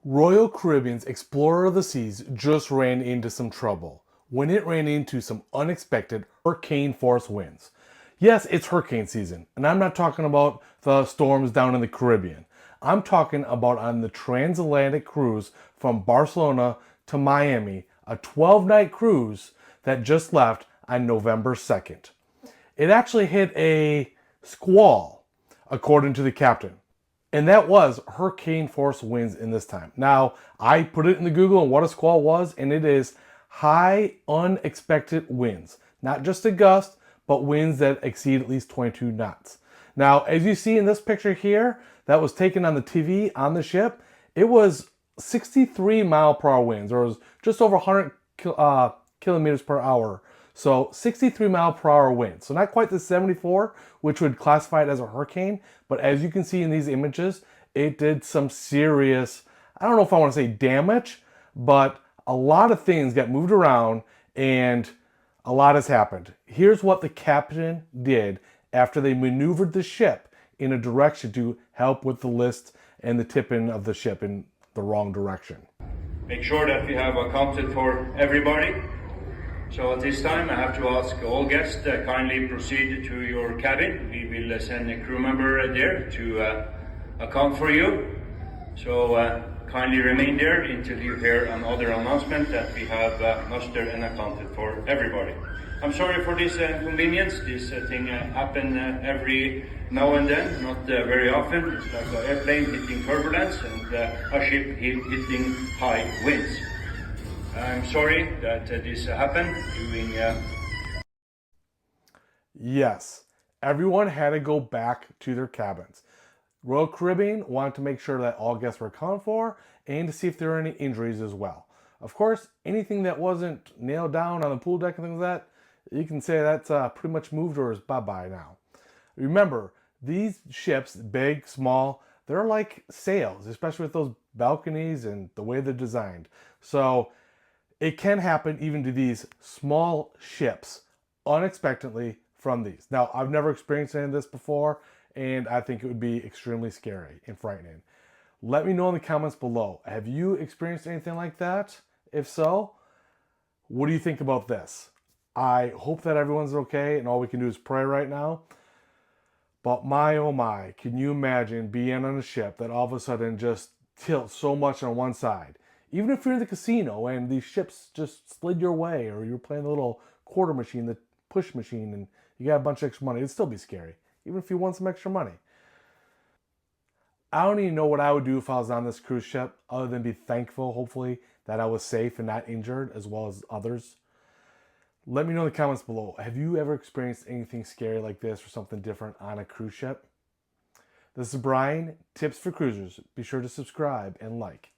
Royal Caribbean's Explorer of the Seas just ran into some trouble when it ran into some unexpected hurricane force winds. Yes, it's hurricane season, and I'm not talking about the storms down in the Caribbean. I'm talking about on the transatlantic cruise from Barcelona to Miami, a 12-night cruise that just left on November 2nd. It actually hit a squall, according to the captain. And that was hurricane force winds in this time. Now, I put it in the Google and what a squall was, and it is high unexpected winds. Not just a gust, but winds that exceed at least 22 knots. Now, as you see in this picture here, that was taken on the TV on the ship, it was 63 mile per hour winds, or it was just over 100 kilometers per hour. So 63 mile per hour wind. So not quite the 74, which would classify it as a hurricane. But as you can see in these images, it did some serious, I don't know if I want to say damage, but a lot of things got moved around and a lot has happened. Here's what the captain did after they maneuvered the ship in a direction to help with the list and the tipping of the ship in the wrong direction. Make sure that we have accounted for everybody. So at this time I have to ask all guests kindly proceed to your cabin. We will send a crew member there to account for you. So kindly remain there until you hear another announcement that we have mustered and accounted for everybody. I'm sorry for this inconvenience. This thing happens every now and then, not very often. It's like an airplane hitting turbulence and a ship hitting high winds. I'm sorry that this happened during... Yes, everyone had to go back to their cabins. Royal Caribbean wanted to make sure that all guests were accounted for and to see if there were any injuries as well. Of course, anything that wasn't nailed down on the pool deck and things like that, you can say that's pretty much moved or is bye-bye now. Remember, these ships, big, small, they're like sails, especially with those balconies and the way they're designed. So it can happen even to these small ships unexpectedly from these. Now, I've never experienced any of this before, and I think it would be extremely scary and frightening. Let me know in the comments below. Have you experienced anything like that? If so, what do you think about this? I hope that everyone's okay, and all we can do is pray right now. But my, oh my, can you imagine being on a ship that all of a sudden just tilts so much on one side? Even if you're in the casino and these ships just slid your way, or you're playing the little quarter machine, the push machine, and you got a bunch of extra money, it'd still be scary, even if you won some extra money. I don't even know what I would do if I was on this cruise ship, other than be thankful, hopefully, that I was safe and not injured, as well as others. Let me know in the comments below. Have you ever experienced anything scary like this or something different on a cruise ship? This is Brian, Tips for Cruisers. Be sure to subscribe and like.